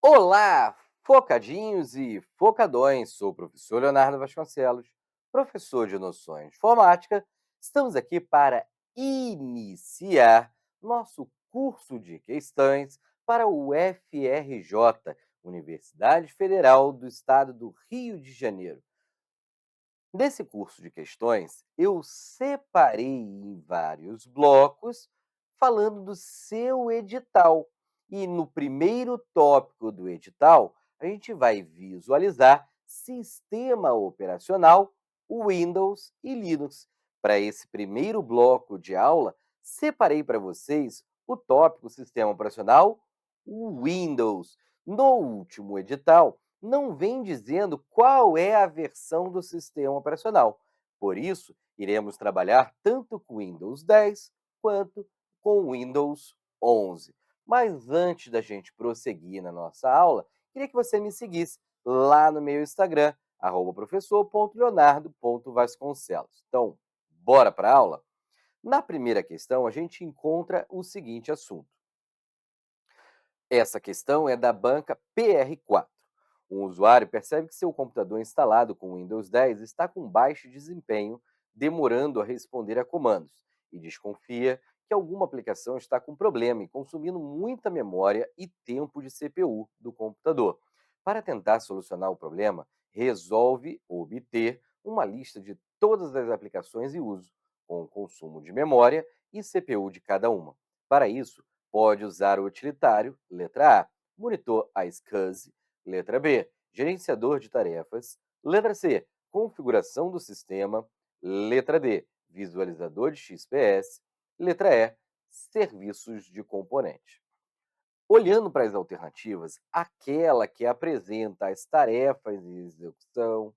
Olá, focadinhos e focadões. Sou o professor Leonardo Vasconcelos, professor de noções de informática. Estamos aqui para iniciar nosso curso de questões para o FRJ, Universidade Federal do Estado do Rio de Janeiro. Nesse curso de questões, eu separei em vários blocos falando do seu edital. E no primeiro tópico do edital, a gente vai visualizar sistema operacional, Windows e Linux. Para esse primeiro bloco de aula, separei para vocês o tópico sistema operacional, o Windows. No último edital, não vem dizendo qual é a versão do sistema operacional. Por isso, iremos trabalhar tanto com Windows 10 quanto com Windows 11. Mas antes da gente prosseguir na nossa aula, queria que você me seguisse lá no meu Instagram, professor.leonardo.vasconcelos. Então, bora para a aula? Na primeira questão, a gente encontra o seguinte assunto. Essa questão é da banca PR4. Um usuário percebe que seu computador instalado com Windows 10 está com baixo desempenho, demorando a responder a comandos, e desconfia que alguma aplicação está com problema e consumindo muita memória e tempo de CPU do computador. Para tentar solucionar o problema, resolve obter uma lista de todas as aplicações em uso, com o consumo de memória e CPU de cada uma. Para isso, pode usar o utilitário, letra A, monitor iSCSI, letra B, gerenciador de tarefas, letra C, configuração do sistema, letra D, visualizador de XPS, letra E, serviços de componente. Olhando para as alternativas, aquela que apresenta as tarefas em execução,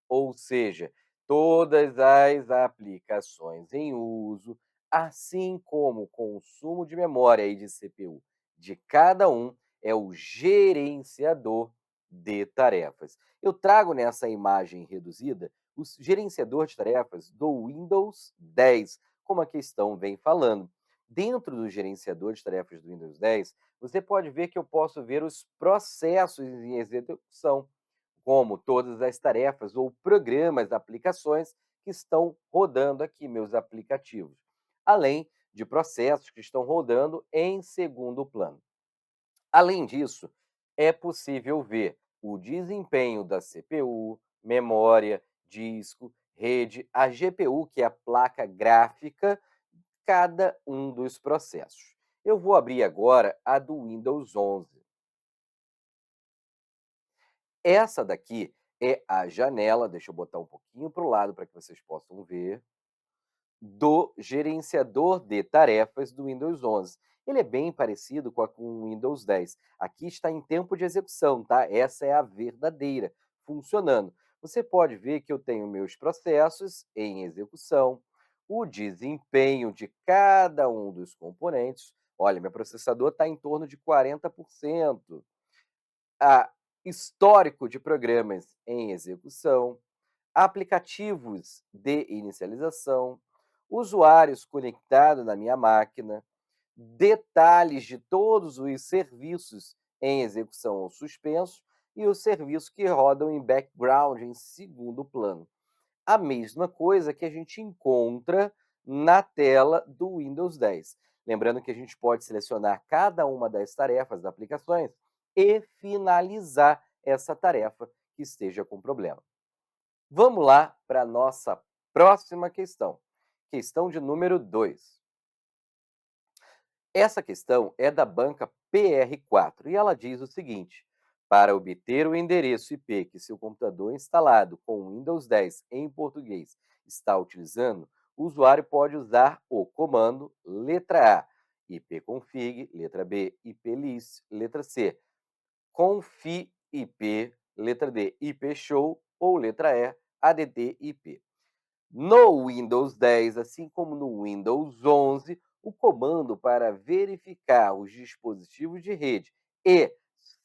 ou seja, todas as aplicações em uso, assim como o consumo de memória e de CPU de cada um, é o gerenciador de tarefas. Eu trago nessa imagem reduzida o gerenciador de tarefas do Windows 10, como a questão vem falando. Dentro do gerenciador de tarefas do Windows 10, você pode ver que eu posso ver os processos em execução, como todas as tarefas ou programas, aplicações que estão rodando aqui, meus aplicativos, além de processos que estão rodando em segundo plano. Além disso, é possível ver o desempenho da CPU, memória, disco, rede, a GPU, que é a placa gráfica, cada um dos processos. Eu vou abrir agora a do Windows 11. Essa daqui é a janela, deixa eu botar um pouquinho para o lado para que vocês possam ver, do gerenciador de tarefas do Windows 11. Ele é bem parecido com o Windows 10. Aqui está em tempo de execução, tá? Essa é a verdadeira, funcionando. Você pode ver que eu tenho meus processos em execução, o desempenho de cada um dos componentes. Olha, meu processador está em torno de 40%. A histórico de programas em execução, aplicativos de inicialização, usuários conectados na minha máquina, detalhes de todos os serviços em execução ou suspensos e os serviços que rodam em background, em segundo plano. A mesma coisa que a gente encontra na tela do Windows 10. Lembrando que a gente pode selecionar cada uma das tarefas das aplicações e finalizar essa tarefa que esteja com problema. Vamos lá para a nossa próxima questão. Questão de número 2. Essa questão é da banca PR4 e ela diz o seguinte: para obter o endereço IP que seu computador instalado com o Windows 10 em português está utilizando, o usuário pode usar o comando letra A, ipconfig, letra B, iplist, letra C, config-ip, letra D, ipshow ou letra E, add-ip. No Windows 10, assim como no Windows 11, o comando para verificar os dispositivos de rede e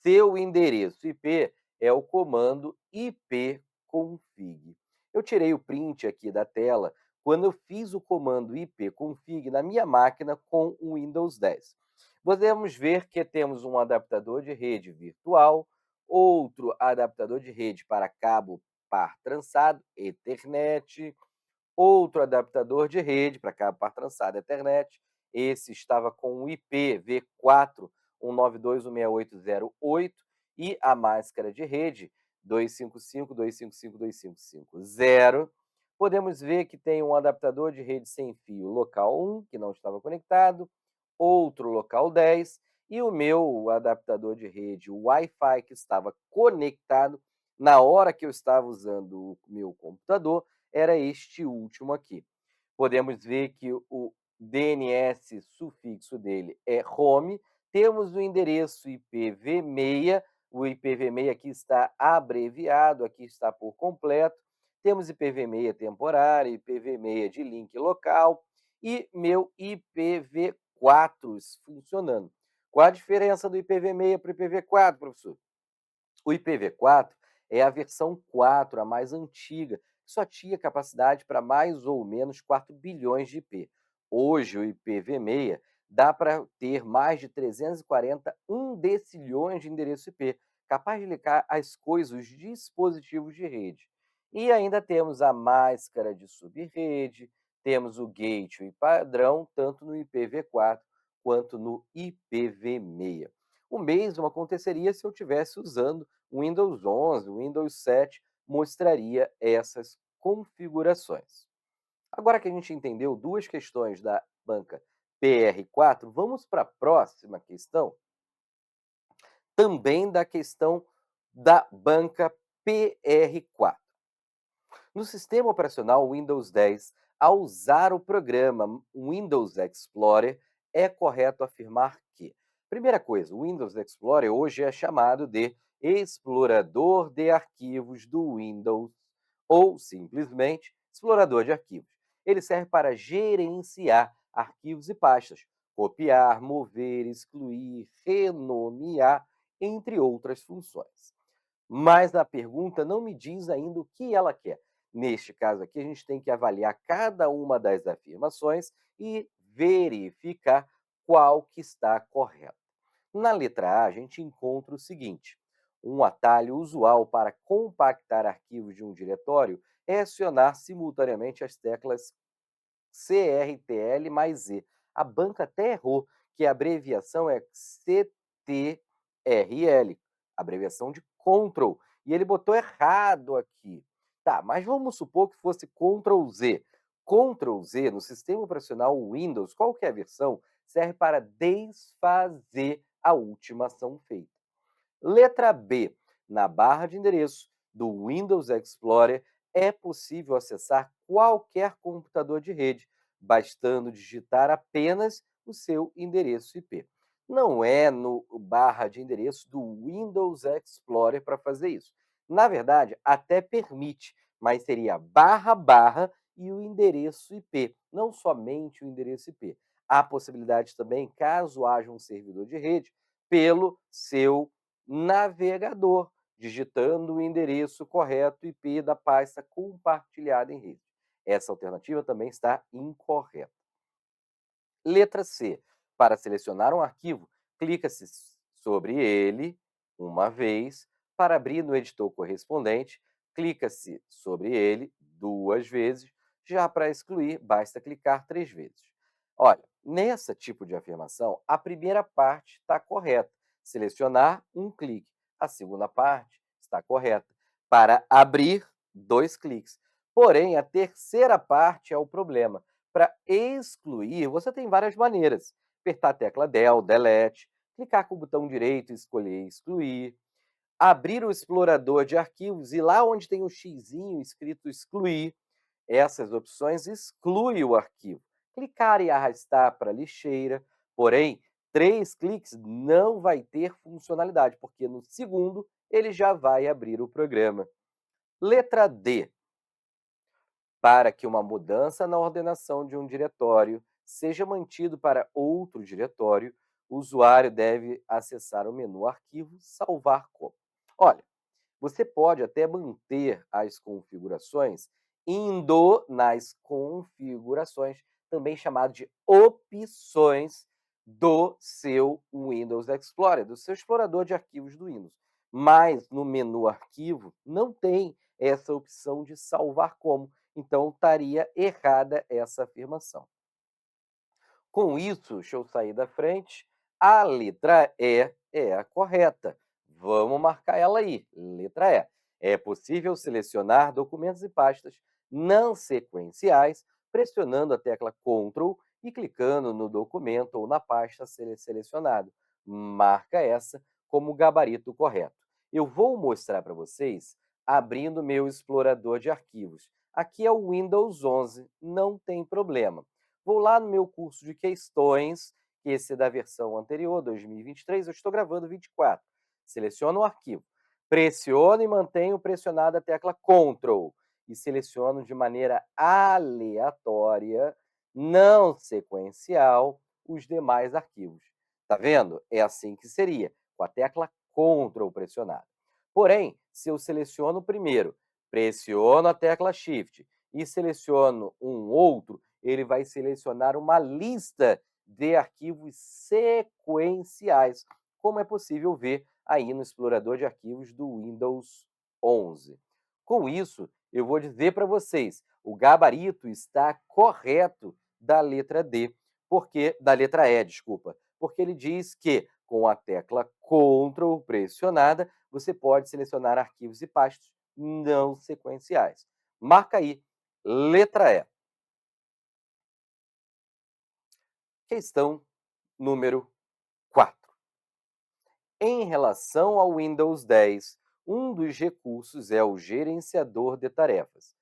seu endereço IP é o comando ipconfig. Eu tirei o print aqui da tela quando eu fiz o comando ipconfig na minha máquina com o Windows 10. Podemos ver que temos um adaptador de rede virtual, outro adaptador de rede para cabo par trançado, Ethernet, outro adaptador de rede para cabo par trançado, Ethernet. Esse estava com o IPv4 192.168.0.8 e a máscara de rede 255.255.255.0. Podemos ver que tem um adaptador de rede sem fio local 1, que não estava conectado, outro local 10 e o meu adaptador de rede Wi-Fi que estava conectado na hora que eu estava usando o meu computador era este último aqui. Podemos ver que o DNS sufixo dele é home, temos o endereço IPv6, o IPv6 aqui está abreviado, aqui está por completo, temos IPv6 temporário, IPv6 de link local e meu IPv4 funcionando. Qual a diferença do IPv6 para o IPv4, professor? O IPv4 é a versão 4, a mais antiga, que só tinha capacidade para mais ou menos 4 bilhões de IP. Hoje, o IPv6 dá para ter mais de 340 decilhões de endereço IP, capaz de ligar as coisas, os dispositivos de rede. E ainda temos a máscara de subrede, temos o gateway padrão, tanto no IPv4 quanto no IPv6. O mesmo aconteceria se eu estivesse usando o Windows 11, o Windows 7 mostraria essas configurações. Agora que a gente entendeu duas questões da banca PR4, vamos para a próxima questão, também da questão da banca PR4. No sistema operacional Windows 10, ao usar o programa Windows Explorer, é correto afirmar que, primeira coisa, o Windows Explorer hoje é chamado de explorador de arquivos do Windows ou simplesmente explorador de arquivos. Ele serve para gerenciar arquivos e pastas, copiar, mover, excluir, renomear, entre outras funções. Mas a pergunta não me diz ainda o que ela quer. Neste caso aqui, a gente tem que avaliar cada uma das afirmações e verificar qual que está correta. Na letra A, a gente encontra o seguinte: um atalho usual para compactar arquivos de um diretório é acionar simultaneamente as teclas CRTL mais Z. A banca até errou, que a abreviação é CTRL, abreviação de Control. E ele botou errado aqui. Tá, mas vamos supor que fosse Ctrl Z. Ctrl Z no sistema operacional Windows, qualquer versão, serve para desfazer a última ação feita. Letra B. Na barra de endereço do Windows Explorer é possível acessar qualquer computador de rede, bastando digitar apenas o seu endereço IP. Não é no barra de endereço do Windows Explorer para fazer isso. Na verdade, até permite, mas seria barra barra e o endereço IP, não somente o endereço IP. Há possibilidade também, caso haja um servidor de rede, pelo seu navegador, digitando o endereço correto IP da pasta compartilhada em rede. Essa alternativa também está incorreta. Letra C. Para selecionar um arquivo, clica-se sobre ele uma vez. Para abrir no editor correspondente, clica-se sobre ele duas vezes. Já para excluir, basta clicar 3 vezes. Olha, nessa tipo de afirmação, a primeira parte está correta. Selecionar, um clique. A segunda parte está correta. Para abrir, 2 cliques. Porém, a terceira parte é o problema. Para excluir, você tem várias maneiras. Apertar a tecla Del, Delete, clicar com o botão direito e escolher excluir, abrir o explorador de arquivos e lá onde tem o xizinho escrito excluir, essas opções excluem o arquivo. Clicar e arrastar para a lixeira, porém, 3 cliques não vai ter funcionalidade, porque no segundo ele já vai abrir o programa. Letra D. Para que uma mudança na ordenação de um diretório seja mantido para outro diretório, o usuário deve acessar o menu Arquivo, salvar como. Olha, você pode até manter as configurações indo nas configurações, também chamado de opções do seu Windows Explorer, do seu explorador de arquivos do Windows. Mas no menu arquivo não tem essa opção de salvar como, então estaria errada essa afirmação. Com isso, deixa eu sair da frente, a letra E é a correta. Vamos marcar ela aí, letra E. É possível selecionar documentos e pastas não sequenciais pressionando a tecla Ctrl e clicando no documento ou na pasta selecionado. Marca essa como gabarito correto. Eu vou mostrar para vocês abrindo meu explorador de arquivos. Aqui é o Windows 11, não tem problema. Vou lá no meu curso de questões, que esse é da versão anterior, 2023, eu estou gravando 24. Seleciono o arquivo, pressiono e mantenho pressionada a tecla Ctrl e seleciono de maneira aleatória, não sequencial, os demais arquivos. Tá vendo? É assim que seria, com a tecla Ctrl pressionada. Porém, se eu seleciono o primeiro, pressiono a tecla Shift e seleciono um outro, ele vai selecionar uma lista de arquivos sequenciais, como é possível ver aí no explorador de arquivos do Windows 11. Com isso, eu vou dizer para vocês, o gabarito está correto da letra D, porque da letra E, desculpa, porque ele diz que com a tecla Ctrl pressionada, você pode selecionar arquivos e pastas não sequenciais. Marca aí, letra E. Questão número 4. Em relação ao Windows 10, um dos recursos é o gerenciador de tarefas.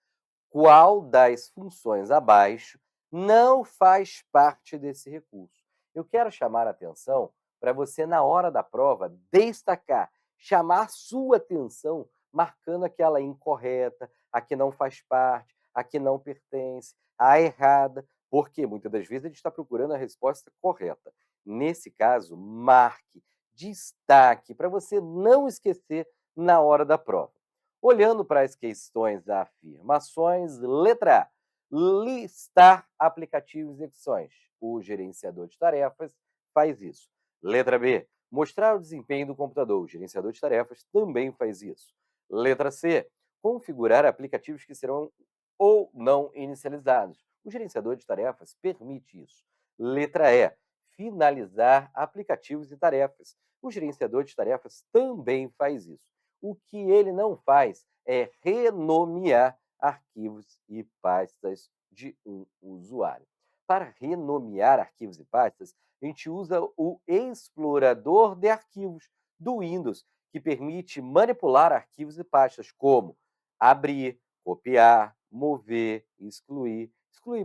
Qual das funções abaixo não faz parte desse recurso? Eu quero chamar a atenção para você, na hora da prova, destacar, chamar sua atenção, marcando aquela incorreta, a que não faz parte, a que não pertence, a errada, porque muitas das vezes a gente está procurando a resposta correta. Nesse caso, marque, destaque, para você não esquecer na hora da prova. Olhando para as questões afirmações, letra A, listar aplicativos e opções. O gerenciador de tarefas faz isso. Letra B, mostrar o desempenho do computador. O gerenciador de tarefas também faz isso. Letra C, configurar aplicativos que serão ou não inicializados. O gerenciador de tarefas permite isso. Letra E, finalizar aplicativos e tarefas. O gerenciador de tarefas também faz isso. O que ele não faz é renomear arquivos e pastas de um usuário. Para renomear arquivos e pastas, a gente usa o explorador de arquivos do Windows, que permite manipular arquivos e pastas como abrir, copiar, mover, excluir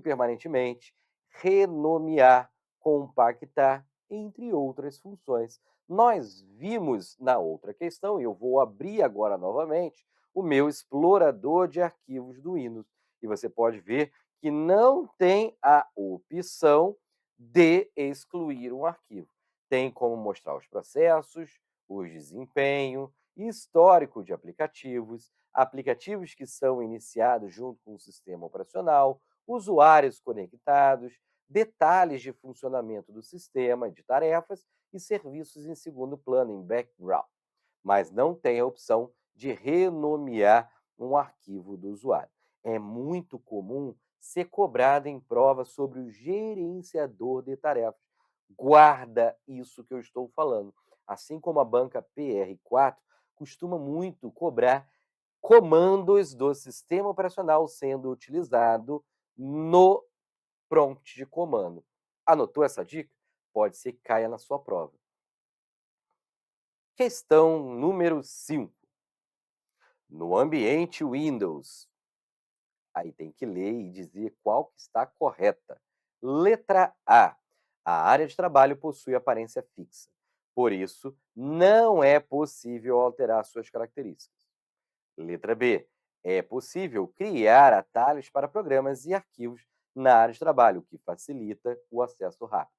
permanentemente, renomear, compactar, entre outras funções. Nós vimos na outra questão, e eu vou abrir agora novamente, o meu explorador de arquivos do Windows. E você pode ver que não tem a opção de excluir um arquivo. Tem como mostrar os processos, o desempenho, histórico de aplicativos, aplicativos que são iniciados junto com o sistema operacional, usuários conectados, detalhes de funcionamento do sistema, de tarefas e serviços em segundo plano, em background, mas não tem a opção de renomear um arquivo do usuário. É muito comum ser cobrado em prova sobre o gerenciador de tarefas. Guarda isso que eu estou falando. Assim como a banca PR4 costuma muito cobrar comandos do sistema operacional sendo utilizado no prompt de comando. Anotou essa dica? Pode ser que caia na sua prova. Questão número 5. No ambiente Windows, aí tem que ler e dizer qual que está correta. Letra A. A área de trabalho possui aparência fixa. Por isso, não é possível alterar suas características. Letra B. É possível criar atalhos para programas e arquivos na área de trabalho, o que facilita o acesso rápido.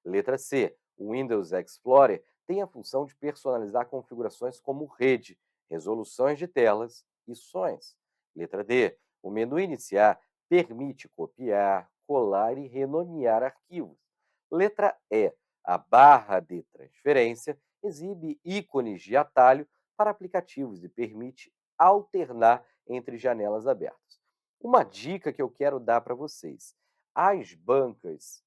Letra C. O Windows Explorer tem a função de personalizar configurações como rede, resoluções de telas e sons. Letra D. O menu iniciar permite copiar, colar e renomear arquivos. Letra E. A barra de transferência exibe ícones de atalho para aplicativos e permite alternar entre janelas abertas. Uma dica que eu quero dar para vocês: as bancas,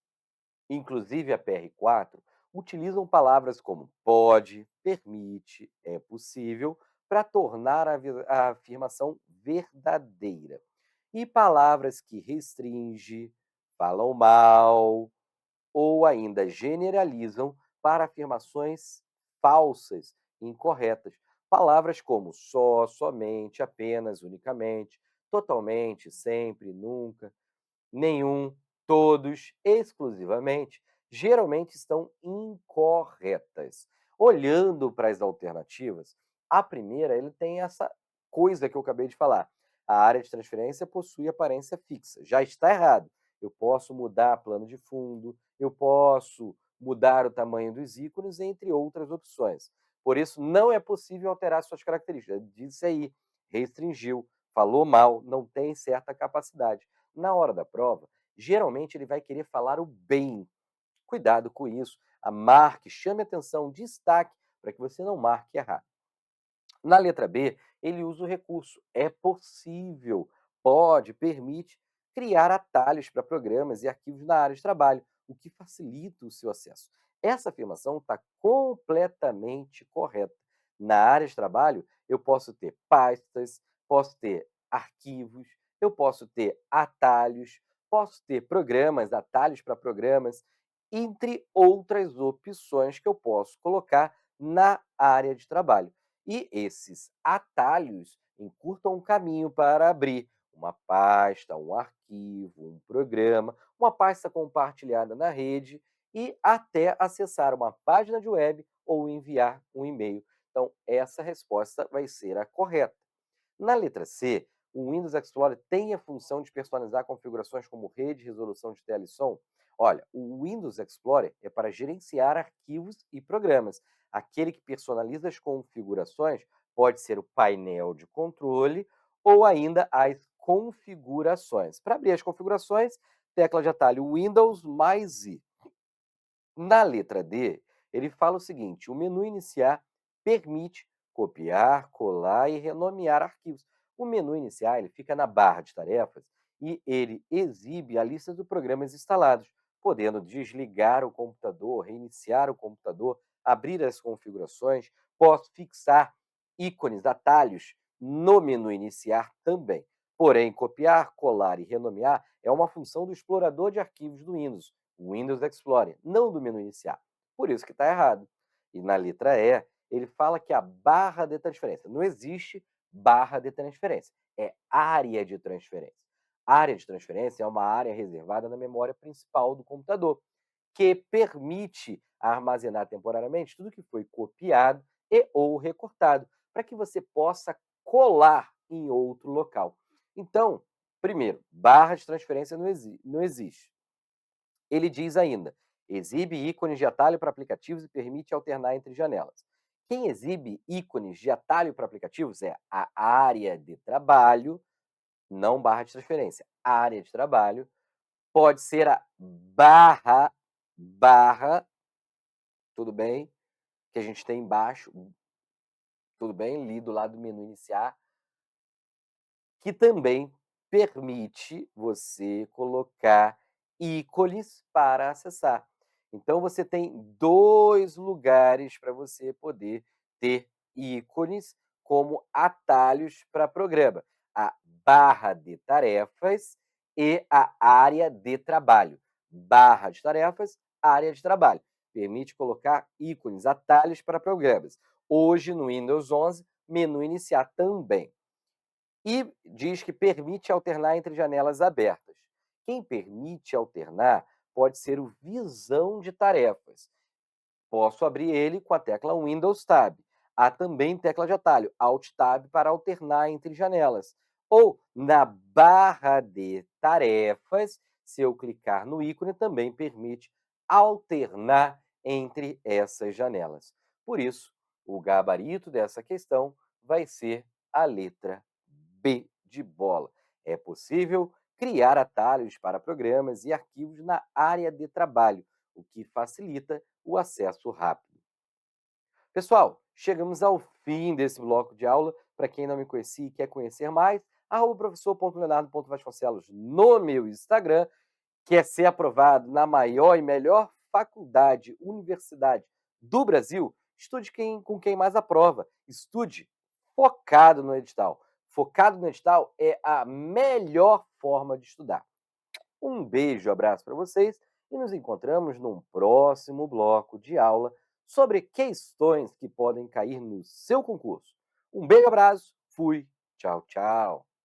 inclusive a PR4, utilizam palavras como pode, permite, é possível, para tornar a afirmação verdadeira. E palavras que restringe, falam mal ou ainda generalizam para afirmações falsas, incorretas. Palavras como só, somente, apenas, unicamente, totalmente, sempre, nunca, nenhum, todos, exclusivamente, geralmente estão incorretas. Olhando para as alternativas, a primeira ele tem essa coisa que eu acabei de falar. A área de transferência possui aparência fixa. Já está errado. Eu posso mudar plano de fundo, eu posso mudar o tamanho dos ícones, entre outras opções. Por isso, não é possível alterar suas características. Disse aí, restringiu, falou mal, não tem certa capacidade. Na hora da prova, geralmente ele vai querer falar o bem. Cuidado com isso. Marque, chame atenção, destaque, para que você não marque errado. Na letra B, ele usa o recurso é possível, pode, permite criar atalhos para programas e arquivos na área de trabalho, o que facilita o seu acesso. Essa afirmação está completamente correta. Na área de trabalho, eu posso ter pastas, posso ter arquivos, eu posso ter atalhos, posso ter programas, atalhos para programas, entre outras opções que eu posso colocar na área de trabalho. E esses atalhos encurtam o caminho para abrir uma pasta, um arquivo, um programa, uma pasta compartilhada na rede e até acessar uma página de web ou enviar um e-mail. Então, essa resposta vai ser a correta. Na letra C, o Windows Explorer tem a função de personalizar configurações como rede, resolução de tela e som. Olha, o Windows Explorer é para gerenciar arquivos e programas. Aquele que personaliza as configurações pode ser o painel de controle ou ainda as configurações. Para abrir as configurações, tecla de atalho Windows mais I. Na letra D, ele fala o seguinte: o menu iniciar permite copiar, colar e renomear arquivos. O menu iniciar ele fica na barra de tarefas e ele exibe a lista dos programas instalados, podendo desligar o computador, reiniciar o computador, abrir as configurações, posso fixar ícones, atalhos no menu iniciar também. Porém, copiar, colar e renomear é uma função do explorador de arquivos do Windows, o Windows Explorer, não do menu iniciar. Por isso que está errado. E na letra E, ele fala que a barra de transferência, não existe barra de transferência, é área de transferência. Área de transferência é uma área reservada na memória principal do computador, que permite armazenar temporariamente tudo que foi copiado e ou recortado, para que você possa colar em outro local. Então, primeiro, barra de transferência não existe. Ele diz ainda: exibe ícones de atalho para aplicativos e permite alternar entre janelas. Quem exibe ícones de atalho para aplicativos é a área de trabalho, não barra de transferência. A área de trabalho pode ser a barra, tudo bem? Que a gente tem embaixo, tudo bem? Ali do lado do menu iniciar, que também permite você colocar ícones para acessar. Então você tem 2 lugares para você poder ter ícones como atalhos para programa: a barra de tarefas e a área de trabalho. Barra de tarefas, área de trabalho. Permite colocar ícones, atalhos para programas. Hoje no Windows 11, menu iniciar também. E diz que permite alternar entre janelas abertas. Quem permite alternar pode ser o visão de tarefas. Posso abrir ele com a tecla Windows Tab. Há também tecla de atalho, Alt Tab, para alternar entre janelas. Ou na barra de tarefas, se eu clicar no ícone, também permite alternar entre essas janelas. Por isso, o gabarito dessa questão vai ser a letra B de bola. É possível criar atalhos para programas e arquivos na área de trabalho. o que facilita o acesso rápido. Pessoal, chegamos ao fim desse bloco de aula. Para quem não me conhecia e quer conhecer mais, professor.leonardo.vasconcelos no meu Instagram. Quer ser aprovado na maior e melhor faculdade, universidade do Brasil? Estude com quem mais aprova. Estude focado no edital. Focado no edital é a melhor forma de estudar. Um beijo, abraço para vocês e nos encontramos num próximo bloco de aula sobre questões que podem cair no seu concurso. Um beijo, abraço, fui, tchau, tchau.